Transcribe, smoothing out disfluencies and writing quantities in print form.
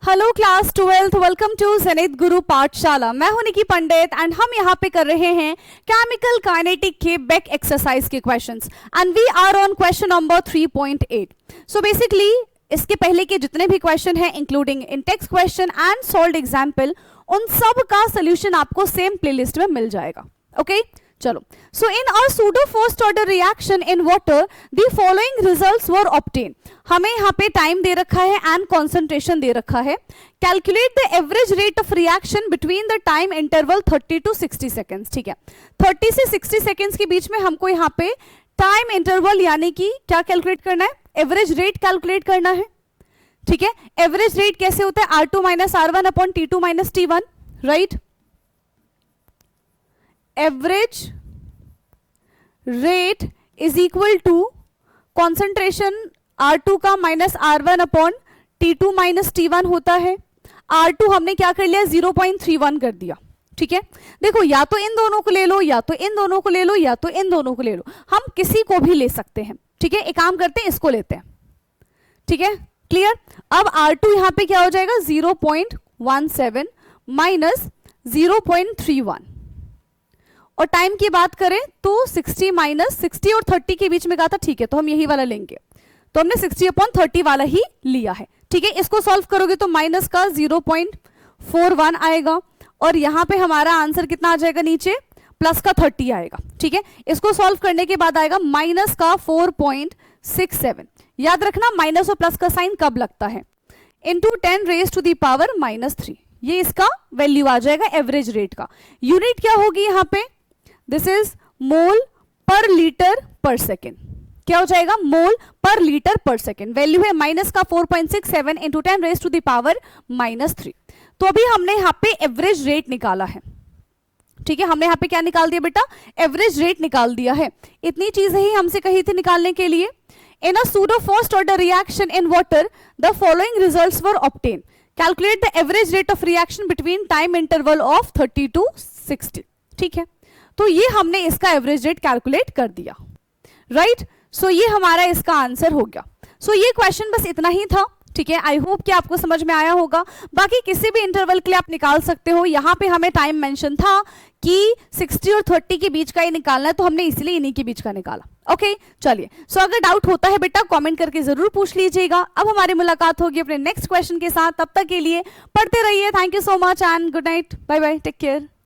Hello class 12th, welcome to Sanit Guru Pathshala. मैं हूं निकी पंडित and हम यहाँ पे कर रहे हैं केमिकल काइनेटिक के बेक एक्सरसाइज के questions and we are on question number 3.8। So basically इसके पहले के जितने भी क्वेश्चन हैं including in text question and solved example, उन सब का सोल्यूशन आपको सेम प्लेलिस्ट में मिल जाएगा। ओके चलो, so in a pseudo first order reaction in water the following results were obtained. हमें यहाँ पे टाइम दे रखा है एंड कॉन्सेंट्रेशन दे रखा है। Calculate the average rate of reaction between the time interval 30 to 60 seconds. ठीक है, 30 से 60 सेकेंड्स के बीच में हमको यहाँ पे टाइम इंटरवल यानी कि क्या कैलकुलेट करना है, एवरेज रेट कैलकुलेट करना है। ठीक है, एवरेज रेट कैसे होता है, R2 minus R1 upon T2 minus T1, right. Average rate is equal to concentration R2 का minus R1 upon T2 minus T1 होता है। R2 हमने क्या कर लिया, 0.31 कर दिया। ठीक है, देखो या तो इन दोनों को ले लो, या तो इन दोनों को ले लो, या तो इन दोनों को ले लो, हम किसी को भी ले सकते हैं। ठीक है, एक काम करते हैं, इसको लेते हैं। ठीक है, क्लियर। अब R2 यहां पे क्या हो जाएगा, 0.17 माइनस 0.31, और टाइम की बात करें तो 60 माइनस 60 और 30 के बीच में कहा था। ठीक है, तो हम यही वाला लेंगे, तो हमने 60/30 वाला ही लिया है। ठीक है, इसको सॉल्व करोगे तो माइनस का 0.41 आएगा, और यहां पे हमारा आंसर कितना आ जाएगा, नीचे प्लस का 30 आएगा। ठीक है, इसको सॉल्व करने के बाद आएगा माइनस का 4.67। याद रखना माइनस और प्लस का साइन कब लगता है, into 10 raise to the power -3। ये इसका वैल्यू आ जाएगा एवरेज रेट का। यूनिट क्या होगी यहाँ पे, दिस इज मोल पर लीटर पर सेकेंड। क्या हो जाएगा, मोल पर लीटर पर सेकेंड। वैल्यू है माइनस का 4.67 into 10 raise to the power -3। तो अभी हमने यहाँ पे एवरेज रेट निकाला है। ठीक है, हमने यहाँ पे क्या निकाल दिया बेटा, एवरेज रेट निकाल दिया है। इतनी चीजें ही हमसे कही थी निकालने के लिए। In a pseudo first order reaction in water the following results were obtained. Calculate the average rate of reaction between time interval of 30 to 60। ठीक है, तो ये हमने इसका एवरेज रेट कैलकुलेट कर दिया, राइट। सो ये हमारा इसका आंसर हो गया। सो ये क्वेश्चन बस इतना ही था। ठीक है, आई होप कि आपको समझ में आया होगा। बाकी किसी भी इंटरवल के लिए आप निकाल सकते हो। यहाँ पे हमें टाइम मेंशन था कि 60 और 30 के बीच का ही निकालना है, तो हमने इसलिए इन्हीं के बीच का निकाला। ओके चलिए, सो अगर डाउट होता है बेटा कमेंट करके जरूर पूछ लीजिएगा। अब हमारी मुलाकात होगी अपने नेक्स्ट क्वेश्चन के साथ, तब तक के लिए पढ़ते रहिए। Thank you so much and good night, bye bye, take care.